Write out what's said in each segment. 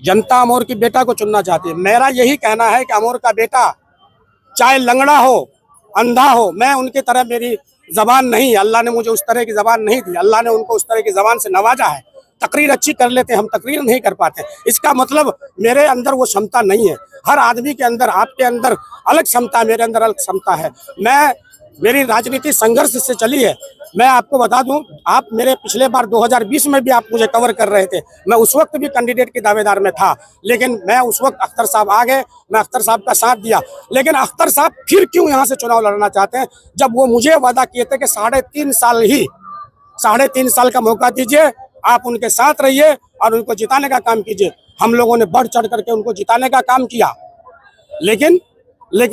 जनता अमोर की बेटा को चुनना चाहती है। मेरा यही कहना है कि अमोर का बेटा चाहे लंगड़ा हो, अंधा हो, मैं उनकी तरह मेरी जबान नहीं, अल्लाह ने मुझे उस तरह की जबान नहीं दी, अल्लाह ने उनको उस तरह की जबान से नवाजा है। तकरीर अच्छी कर लेते हैं, हम तकरीर नहीं कर पाते। इसका मतलब मेरे अंदर वो क्षमता नहीं है। हर आदमी के अंदर, आपके अंदर अलग क्षमता है, मेरे अंदर अलग क्षमता है। मेरी राजनीति संघर्ष से चली है। मैं आपको बता दूं, आप मेरे पिछले बार 2020 में भी आप मुझे कवर कर रहे थे, मैं उस वक्त भी कैंडिडेट की दावेदार में था, लेकिन मैं उस वक्त अख्तर साहब आ गए, मैं अख्तर साहब का साथ दिया। लेकिन अख्तर साहब फिर क्यों यहाँ से चुनाव लड़ना चाहते हैं, जब वो मुझे वादा किए थे कि 3.5 साल का मौका दीजिए, आप उनके साथ रहिए और उनको जिताने का काम कीजिए। हम लोगों ने बढ़ चढ़ करके उनको जिताने का काम किया, लेकिन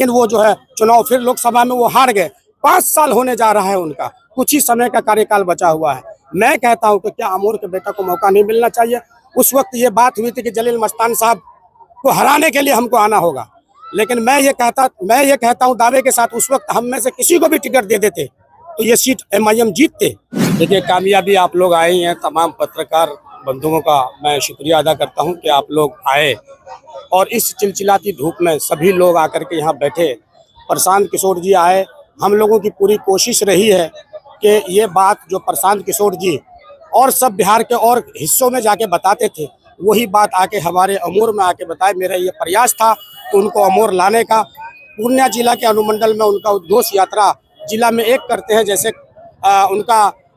वो जो है चुनाव फिर लोकसभा में वो हार गए। 5 साल होने जा रहा है उनका, कुछ ही समय का कार्यकाल बचा हुआ है। मैं कहता हूं कि क्या अमोर के बेटा को मौका नहीं मिलना चाहिए। उस वक्त ये बात हुई थी कि जलील मस्तान साहब को हराने के लिए हमको आना होगा, लेकिन मैं ये कहता हूं दावे के साथ, उस वक्त हम में से किसी को भी टिकट दे देते तो ये सीट MIM जीतते। देखिए, कामयाबी आप लोग आए हैं, तमाम पत्रकार बंधुओं का मैं शुक्रिया अदा करता हूं कि आप लोग आए और इस चिलचिलाती धूप में सभी लोग आकर के यहाँ बैठे। प्रशांत किशोर जी आए, हम लोगों की पूरी कोशिश रही है कि ये बात जो प्रशांत किशोर जी और सब बिहार के और हिस्सों में जाके बताते थे, वही बात आके हमारे अमोर में आके बताए। मेरा ये प्रयास था कि उनको अमोर लाने का। पूर्णिया जिला के अनुमंडल में उनका उद्घोष यात्रा जिला में एक करते हैं, जैसे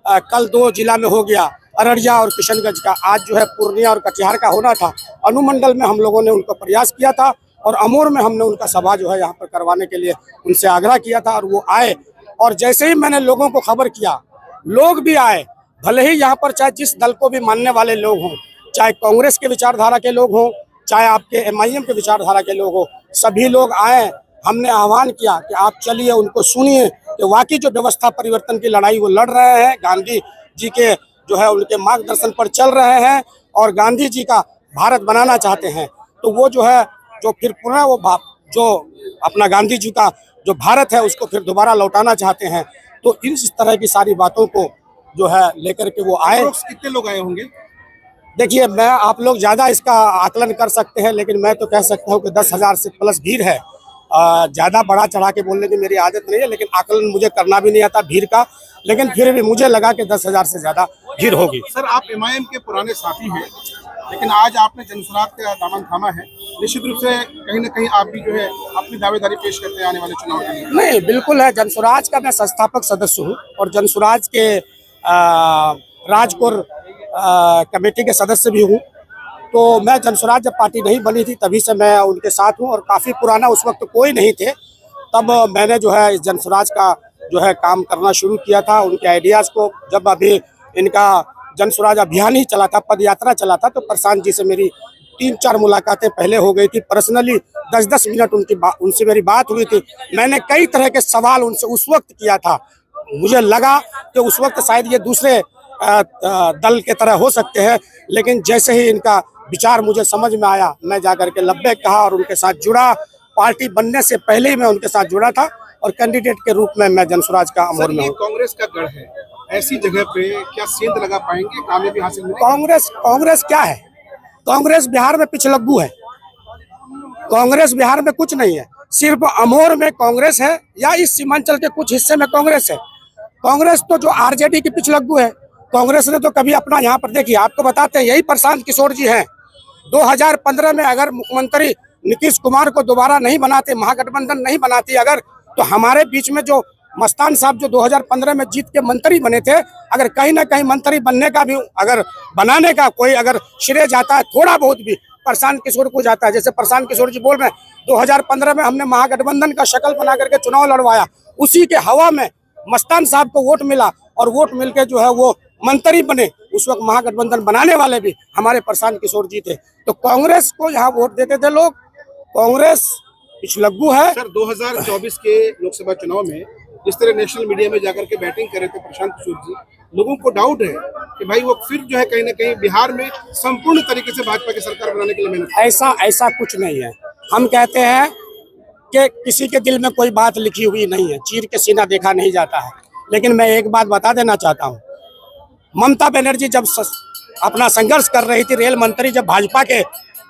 कल 2 जिला में हो गया, अररिया और किशनगंज का, आज जो है पूर्णिया और कटिहार का होना था। अनुमंडल में हम लोगों ने उनको प्रयास किया था और अमोर में हमने उनका सभा जो है यहाँ पर करवाने के लिए उनसे आग्रह किया था और वो आए। और जैसे ही मैंने लोगों को खबर किया, लोग भी आए, भले ही यहाँ पर चाहे जिस दल को भी मानने वाले लोग हों, चाहे कांग्रेस के विचारधारा के लोग हों, चाहे आपके MIM के विचारधारा के लोग हों, सभी लोग आए। हमने आह्वान किया कि आप चलिए, उनको सुनिए कि वाकई जो व्यवस्था परिवर्तन की लड़ाई वो लड़ रहे हैं, गांधी जी के जो है उनके मार्गदर्शन पर चल रहे हैं और गांधी जी का भारत बनाना चाहते हैं। तो वो जो है, जो फिर पुनः वो जो अपना गांधी जी का जो भारत है उसको फिर दोबारा लौटाना चाहते हैं। तो इस तरह की सारी बातों को जो है लेकर के वो आए। कितने लोग आए होंगे? देखिए, मैं आप लोग ज़्यादा इसका आकलन कर सकते हैं, लेकिन मैं तो कह सकता हूँ कि 10,000 से प्लस भीड़ है। ज़्यादा बड़ा चढ़ा के बोलने की मेरी आदत नहीं है, लेकिन आकलन मुझे करना भी नहीं आता भीड़ का, लेकिन फिर भी मुझे लगा कि 10,000 से ज़्यादा भीड़ होगी। सर, आप MIM के पुराने साथी हैं, लेकिन आज आपने जनसुराज का दामन थामा है, निश्चित रूप से कहीं ना कहीं आप भी जो है अपनी दावेदारी पेश करते हैं आने वाले चुनाव के लिए। नहीं, बिल्कुल है। जनसुराज का मैं संस्थापक सदस्य हूँ और जनसुराज के राजपुर कमेटी के सदस्य भी हूँ। तो मैं जनसुराज जब पार्टी नहीं बनी थी तभी से मैं उनके साथ हूँ और काफ़ी पुराना, उस वक्त कोई नहीं थे, तब मैंने जो है इस जनसुराज का जो है काम करना शुरू किया था। उनके आइडियाज़ को, जब अभी इनका जनसुराज अभियान ही चला था, पद यात्रा चला था, तो प्रशांत जी से मेरी 3-4 मुलाकातें पहले हो गई थी। पर्सनली 10-10 मिनट उनसे मेरी बात हुई थी। मैंने कई तरह के सवाल उनसे उस वक्त किया था। मुझे लगा कि उस वक्त शायद ये दूसरे दल के तरह हो सकते हैं, लेकिन जैसे ही इनका विचार मुझे समझ में आया, मैं जाकर के लब्बैक कहा और उनके साथ जुड़ा। पार्टी बनने से पहले ही मैं उनके साथ जुड़ा था और कैंडिडेट के रूप में मैं जनसुराज का अमोर में हूँ। कांग्रेस का गढ़ है, ऐसी जगह पे क्या सेंध लगा पाएंगे, कामयाबी हासिल मिलेगी? कांग्रेस क्या है? कांग्रेस बिहार में पिछलग्गू है। कांग्रेस बिहार में कुछ नहीं है, सिर्फ अमोर में कांग्रेस है या इस सीमांचल के कुछ हिस्से में कांग्रेस है। कांग्रेस तो जो RJD की पिछलग्गू है। कांग्रेस ने तो कभी अपना, यहाँ पर देखिए आपको बताते हैं, यही प्रशांत किशोर जी हैं। 2015 में अगर मुख्यमंत्री नीतीश कुमार को दोबारा नहीं बनाते, महागठबंधन नहीं बनाती अगर, तो हमारे बीच में जो मस्तान साहब जो 2015 में जीत के मंत्री बने थे, अगर कहीं ना कहीं मंत्री बनने का भी, अगर बनाने का कोई अगर श्रेय जाता है, थोड़ा बहुत भी प्रशांत किशोर को जाता है। जैसे प्रशांत किशोर जी बोल रहे हैं, 2015 में हमने महागठबंधन का शक्ल बना करके चुनाव लड़वाया, उसी के हवा में मस्तान साहब को वोट मिला और वोट मिलके जो है वो मंत्री बने। उस वक्त महागठबंधन बनाने वाले भी हमारे प्रशांत किशोर जी थे। तो कांग्रेस को यहाँ वोट देते थे लोग। कांग्रेस पिछलग्गू है। सर, 2024 के लोकसभा चुनाव में जिस तरह नेशनल मीडिया में जाकर के बैटिंग कर रहे थे प्रशांत किशोर जी, लोगों को डाउट है कि भाई वो फिर जो है कहीं ना कहीं बिहार में संपूर्ण तरीके से भाजपा की सरकार बनाने के लिए मेहनत। ऐसा कुछ नहीं है। हम कहते हैं कि किसी के दिल में कोई बात लिखी हुई नहीं है, चीर के सीना देखा नहीं जाता है। लेकिन मैं एक बात बता देना चाहता हूँ, ममता बनर्जी जब अपना संघर्ष कर रही थी, रेल मंत्री जब भाजपा के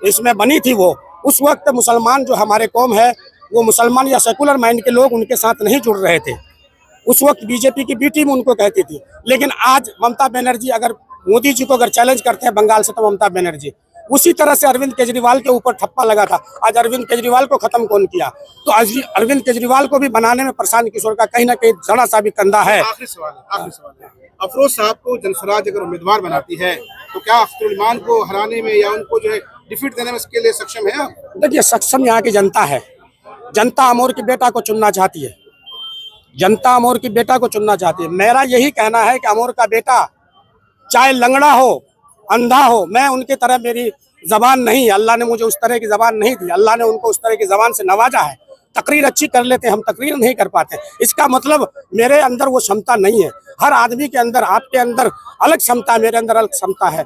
इसमें बनी थी वो, उस वक्त मुसलमान जो हमारे कौम है वो मुसलमान या सेकुलर माइंड के लोग उनके साथ नहीं जुड़ रहे थे। उस वक्त बीजेपी की बी टीम उनको कहती थी। लेकिन आज ममता बनर्जी अगर मोदी जी को अगर चैलेंज करते हैं बंगाल से, तो ममता बनर्जी उसी तरह से अरविंद केजरीवाल के ऊपर ठप्पा लगा था। आज अरविंद केजरीवाल को खत्म कौन किया? तो आज अरविंद केजरीवाल को भी बनाने में प्रशांत किशोर का कहीं ना कहीं जरा सा भी कंधा है। आखिरी सवाल है। अफरोज साहब को जनसुराज अगर उम्मीदवार बनाती है तो क्या अख्तरुल इमान को हराने में या उनको जो है डिफीट देने में इसके लिए सक्षम है आप? देखिए, सक्षम यहाँ की जनता है। जनता अमोर के बेटा को चुनना चाहती है। जनता अमोर की बेटा को चुनना चाहती है। मेरा यही कहना है कि अमोर का बेटा चाहे लंगड़ा हो, अंधा हो, मैं उनकी तरह, मेरी जबान नहीं है, अल्लाह ने मुझे उस तरह की जबान नहीं दी, अल्लाह ने उनको उस तरह की जबान से नवाजा है। तकरीर अच्छी कर लेते हैं, हम तकरीर नहीं कर पाते। इसका मतलब मेरे अंदर वो क्षमता नहीं है। हर आदमी के अंदर, आपके अंदर अलग क्षमता है, मेरे अंदर अलग क्षमता है।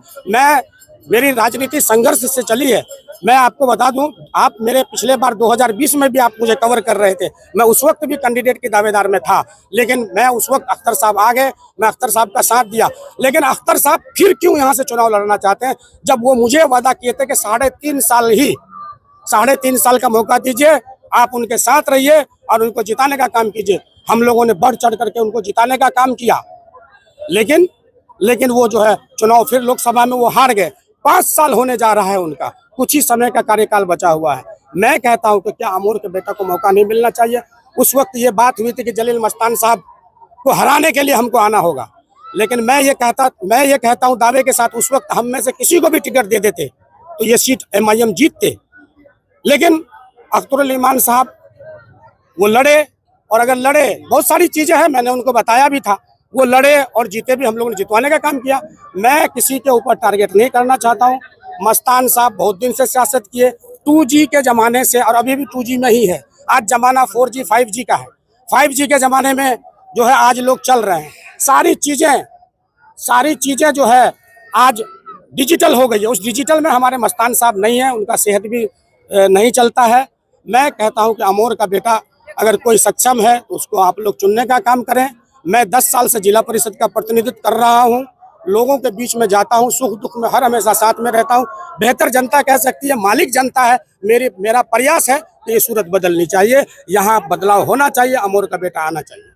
मेरी राजनीति संघर्ष से चली है। मैं आपको बता दूं, आप मेरे पिछले बार 2020 में भी आप मुझे कवर कर रहे थे। मैं उस वक्त भी कैंडिडेट के दावेदार में था, लेकिन मैं उस वक्त अख्तर साहब आ गए, मैं अख्तर साहब का साथ दिया। लेकिन अख्तर साहब फिर क्यों यहाँ से चुनाव लड़ना चाहते हैं, जब वो मुझे वादा किए थे कि 3.5 साल का मौका दीजिए, आप उनके साथ रहिए और उनको जिताने का काम कीजिए। हम लोगों ने बढ़ चढ़ करके उनको जिताने का काम किया, लेकिन वो जो है चुनाव फिर लोकसभा में वो हार गए। 5 साल होने जा रहा है उनका, कुछ ही समय का कार्यकाल बचा हुआ है। मैं कहता हूं कि क्या अमोर के बेटा को मौका नहीं मिलना चाहिए? उस वक्त ये बात हुई थी कि जलील मस्तान साहब को हराने के लिए हमको आना होगा, लेकिन मैं ये कहता हूं दावे के साथ, उस वक्त हम में से किसी को भी टिकट दे देते तो ये सीट MIM जीतते। लेकिन अख्तरुल इमान साहब वो लड़े, और अगर लड़े, बहुत सारी चीजें हैं, मैंने उनको बताया भी था, वो लड़े और जीते भी, हम लोगों ने जितवाने का काम किया। मैं किसी के ऊपर टारगेट नहीं करना चाहता हूं। मस्तान साहब बहुत दिन से सियासत किए, 2G के ज़माने से, और अभी भी 2G में ही है। आज ज़माना 4G 5G का है। 5G के ज़माने में जो है आज लोग चल रहे हैं। सारी चीज़ें जो है आज डिजिटल हो गई है। उस डिजिटल में हमारे मस्तान साहब नहीं है, उनका सेहत भी नहीं चलता है। मैं कहता हूं कि अमोर का बेटा अगर कोई सक्षम है तो उसको आप लोग चुनने का काम करें। मैं 10 साल से जिला परिषद का प्रतिनिधित्व कर रहा हूं, लोगों के बीच में जाता हूं, सुख दुख में हर हमेशा साथ में रहता हूं। बेहतर जनता कह सकती है, मालिक जनता है। मेरा प्रयास है कि ये सूरत बदलनी चाहिए, यहाँ बदलाव होना चाहिए, अमोर का बेटा आना चाहिए।